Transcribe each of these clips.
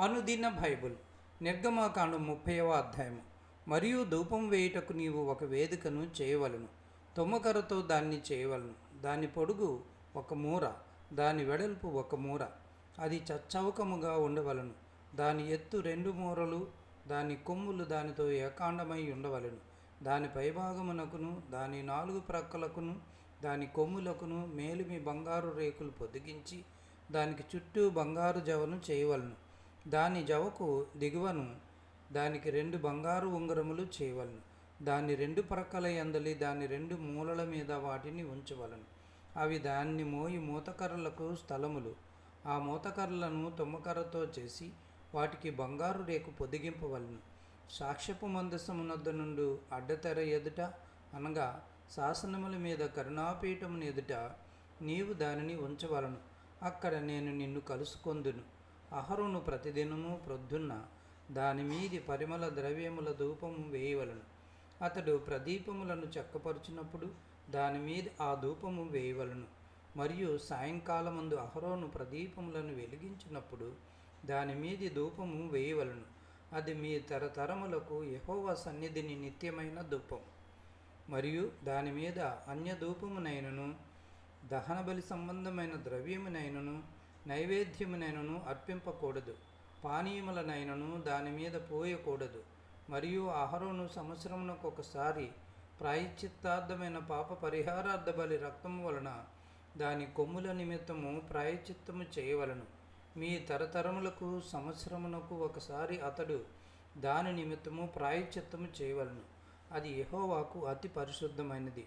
అనుదిన బైబుల్ నిర్గమాకాండం 30వ అధ్యాయము. మరియు ధూపం వేయుటకు నీవు ఒక వేదికను చేయవలను, తుమ్మకరతో దాన్ని చేయవలను. దాని పొడుగు 1 మూర, దాని వెడల్పు 1 మూర, అది చచ్చౌకముగా ఉండవలను. దాని ఎత్తు 2 మూరలు, దాని కొమ్ములు దానితో ఏకాండమై ఉండవలను. దాని పైభాగమునకును దాని 4 ప్రక్కలకును దాని కొమ్ములకును మేలిమి బంగారు రేకులు పొదిగించి దానికి చుట్టూ బంగారు జవను చేయవలను. దాని జవకు దిగువను దానికి 2 బంగారు ఉంగరములు చేయవలను. దాని 2 ప్రక్కల యందలి దాని 2 మూలల మీద వాటిని ఉంచవలను. అవి దాన్ని మోయి మూతకర్రలకు స్థలములు. ఆ మూతకర్రలను తుమ్మకర్రతో చేసి వాటికి బంగారు రేకు పొదిగింపవలను. సాక్ష్యపు మందసమునొద్ద నుండి అడ్డతెర ఎదుట, అనగా శాసనముల మీద కరుణాపీఠమును ఎదుట నీవు దానిని ఉంచవలను. అక్కడ నేను నిన్ను కలుసుకొందును. అహరోను ప్రతిదినము ప్రొద్దున్న దాని మీది పరిమళ ద్రవ్యముల ధూపము వేయవలను. అతడు ప్రదీపములను చెక్కపరుచినప్పుడు దాని మీద ఆ ధూపము వేయవలను. మరియు సాయంకాలమందు అహరోను ప్రదీపములను వెలిగించినప్పుడు దాని మీది ధూపము వేయవలను. అది మీ తరతరములకు యెహోవా సన్నిధిని నిత్యమైన ధూపం. మరియు దాని మీద అన్య ధూపమునైనను దహనబలి సంబంధమైన ద్రవ్యమునైనను నైవేద్యమునైనను అర్పింపకూడదు. పానీయములనైనను దాని మీద పోయకూడదు. మరియు అహరోను సంవత్సరమునకు ఒకసారి ప్రాయశ్చిత్తార్థమైన పాప పరిహారార్థ బలి రక్తము వలన దాని కొమ్ముల నిమిత్తము ప్రాయశ్చిత్తము చేయవలను. మీ తరతరములకు సంవత్సరమునకు ఒకసారి అతడు దాని నిమిత్తము ప్రాయశ్చిత్తము చేయవలను. అది యెహోవాకు అతి పరిశుద్ధమైనది.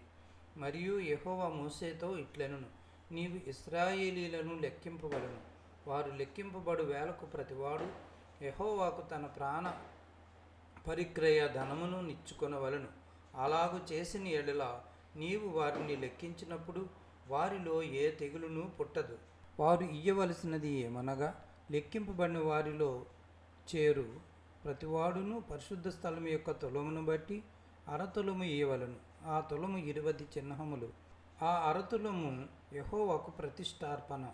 మరియు యెహోవా మోషేతో ఇట్లెనెను, నీవు ఇశ్రాయేలీయులను లెక్కింపవలను. వారు లెక్కింపబడు వేలకు ప్రతివాడు యెహోవాకు తన ప్రాణ పరిక్రయ ధనమును నిచ్చుకొనవలను. అలాగు చేసిన యెడల నీవు వారిని లెక్కించినప్పుడు వారిలో ఏ తెగులును పుట్టదు. వారు ఇయ్యవలసినది ఏమనగా, లెక్కింపబడిన వారిలో చేరు ప్రతివాడును పరిశుద్ధ స్థలం యొక్క తులమును బట్టి అరతులము ఇయ్యవలను. ఆ తులము 20 చిహ్నములు. ఆ అరతులము యెహోవాకు ప్రతిష్టార్పణ.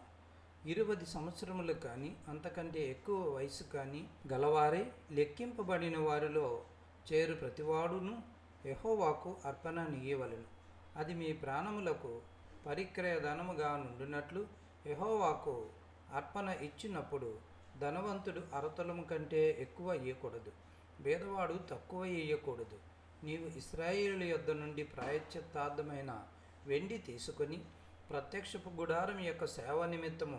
20 సంవత్సరములు కానీ అంతకంటే ఎక్కువ వయసు కానీ గలవారై లెక్కింపబడిన వారిలో చేరు ప్రతివాడును యెహోవాకు అర్పణనియ్యవలెను. అది మీ ప్రాణములకు పరిక్రయ ధనముగా నుండినట్లు యెహోవాకు అర్పణ ఇచ్చినప్పుడు ధనవంతుడు అరతులము కంటే ఎక్కువ ఇయ్యకూడదు, బీదవాడు తక్కువ ఇయ్యకూడదు. నీవు ఇశ్రాయేలు యొద్ద నుండి ప్రాయశ్చిత్తార్థమైన వెండి తీసుకొని ప్రత్యక్షపు గుడారం యొక్క సేవ నిమిత్తము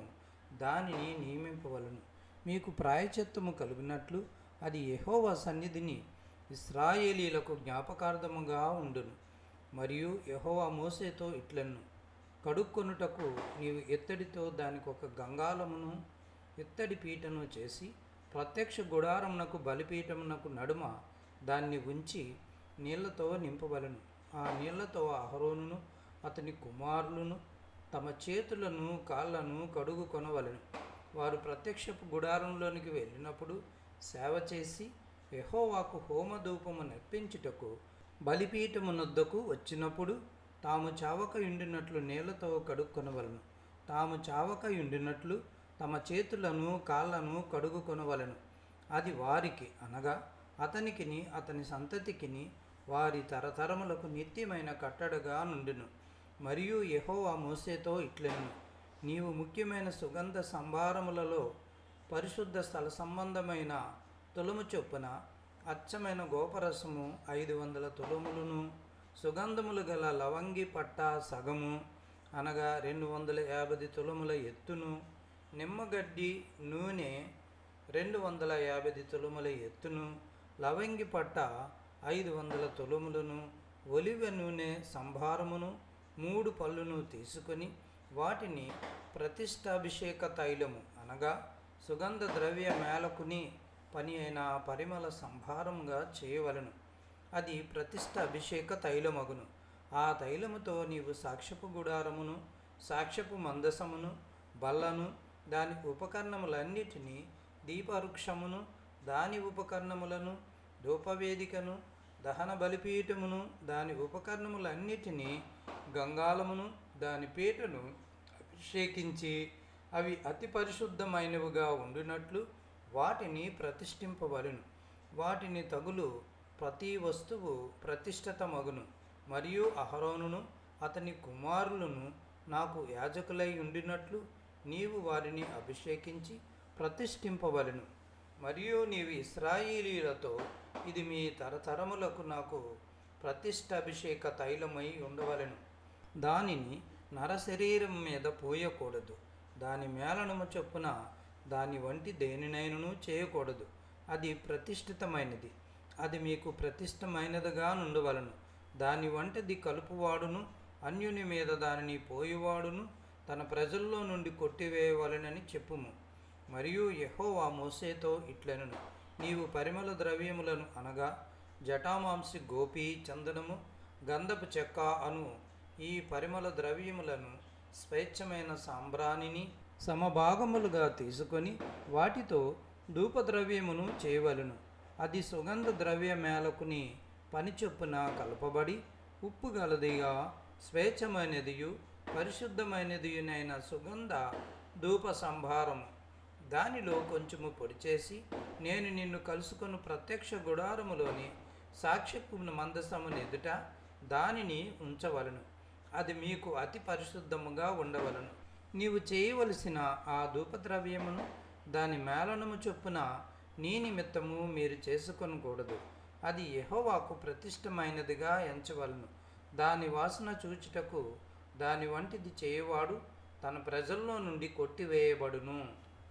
దానిని నియమింపవలను. మీకు ప్రాయశ్చిత్తము కలుగునట్లు అది యెహోవా సన్నిధిని ఇశ్రాయేలీయులకు జ్ఞాపకార్థముగా ఉండును. మరియు యెహోవా మోషేతో ఇట్లెను, కడుక్కొనుటకు నీవు ఇత్తడితో దానికి ఒక గంగాళమును ఇత్తడి పీటను చేసి ప్రత్యక్ష గుడారమునకు బలిపీఠమునకు నడుమ దాన్ని ఉంచి నీళ్లతో నింపవలను. ఆ నీళ్లతో అహరోనును అతని కుమారులను తమ చేతులను కాళ్లను కడుగుకొనవలెను. వారు ప్రత్యక్షపు గుడారంలోనికి వెళ్ళినప్పుడు సేవ చేసి యెహోవాకు హోమధూపము నర్పించుటకు బలిపీఠమునొద్దకు వచ్చినప్పుడు తాము చావక యుండినట్లు నీళ్లతో కడుక్కొనవలెను. తాము చావక యుండినట్లు తమ చేతులను కాళ్లను కడుగుకొనవలెను. అది వారికి, అనగా అతనికిని అతని సంతతికిని వారి తరతరములకు నిత్యమైన కట్టడగా నుండును. మరియు యెహోవా మోషేతో ఇట్లెనెను, నీవు ముఖ్యమైన సుగంధ సంభారములలో పరిశుద్ధ స్థల సంబంధమైన తులము చొప్పున అచ్చమైన గోపరసము 500 తులములను, సుగంధములు గల లవంగి పట్ట సగము, అనగా 250 తులముల ఎత్తును, నిమ్మగడ్డి నూనె 250 తులముల ఎత్తును, లవంగి పట్ట 500 తులములను, ఒలివ నూనె సంభారమును 3 పళ్ళును తీసుకొని వాటిని ప్రతిష్టాభిషేక తైలము, అనగా సుగంధ ద్రవ్య మేలకుని పని అయిన పరిమళ సంభారముగా చేయవలను. అది ప్రతిష్ట అభిషేక తైలమగును. ఆ తైలముతో నీవు సాక్ష్యపు గుడారమును, సాక్ష్యపు మందసమును, బల్లను, దాని ఉపకరణములన్నిటినీ, దీపవృక్షమును, దాని ఉపకరణములను, ధూపవేదికను, దహన బలిపీఠమును, దాని ఉపకరణములన్నిటినీ, గంగాళమును, దాని పీటను అభిషేకించి అవి అతి పరిశుద్ధమైనవిగా ఉండునట్లు వాటిని ప్రతిష్ఠింపవలెను. వాటిని తగులు ప్రతి వస్తువు ప్రతిష్ఠిత మగును. మరియు అహరోనును అతని కుమారులను నాకు యాజకులై ఉండినట్లు నీవు వారిని అభిషేకించి ప్రతిష్ఠింపవలెను. మరియు నీవు ఇశ్రాయేలీయులతో, ఇది మీ తరతరములకు నాకు ప్రతిష్ఠాభిషేక తైలమై ఉండవలెను. దానిని నరశరీరం మీద పోయకూడదు. దాని మేళనము చొప్పున దాని వంటి దేనినైనను చేయకూడదు. అది ప్రతిష్ఠితమైనది. అది మీకు ప్రతిష్టమైనదిగా నుండవలను. దాని వంటిది కలుపువాడును అన్యుని మీద దానిని పోయేవాడును తన ప్రజల్లో నుండి కొట్టివేయవలెనని చెప్పుము. మరియు యెహోవా మోషేతో ఇట్లనెను, నీవు పరిమళ ద్రవ్యములను అనగా జటామాంసి, గోపి, చందనము, గంధపు చెక్క అను ఈ పరిమళ ద్రవ్యములను స్వేచ్ఛమైన సాంబ్రాణిని సమభాగములుగా తీసుకొని వాటితో ధూపద్రవ్యమును చేయవలెను. అది సుగంధ ద్రవ్య మేలకుని పని చొప్పున కలపబడి ఉప్పు గలదిగా స్వేచ్ఛమైనదియు పరిశుద్ధమైనదియునైన సుగంధ ధూప సంభారము. దానిలో కొంచెము పొడి చేసి నేను నిన్ను కలుసుకొని ప్రత్యక్ష గుడారములోని సాక్ష్యపు మందసమును ఎదుట దానిని ఉంచవలను. అది మీకు అతి పరిశుద్ధముగా ఉండవలను. నీవు చేయవలసిన ఆ ధూపద్రవ్యమును దాని మేళనము చొప్పున నీ నిమిత్తము మీరు చేసుకొనకూడదు. అది యెహోవాకు ప్రతిష్టమైనదిగా ఎంచవలను. దాని వాసన చూచుటకు దాని వంటిది చేయవాడు తన ప్రజల్లో నుండి కొట్టివేయబడును.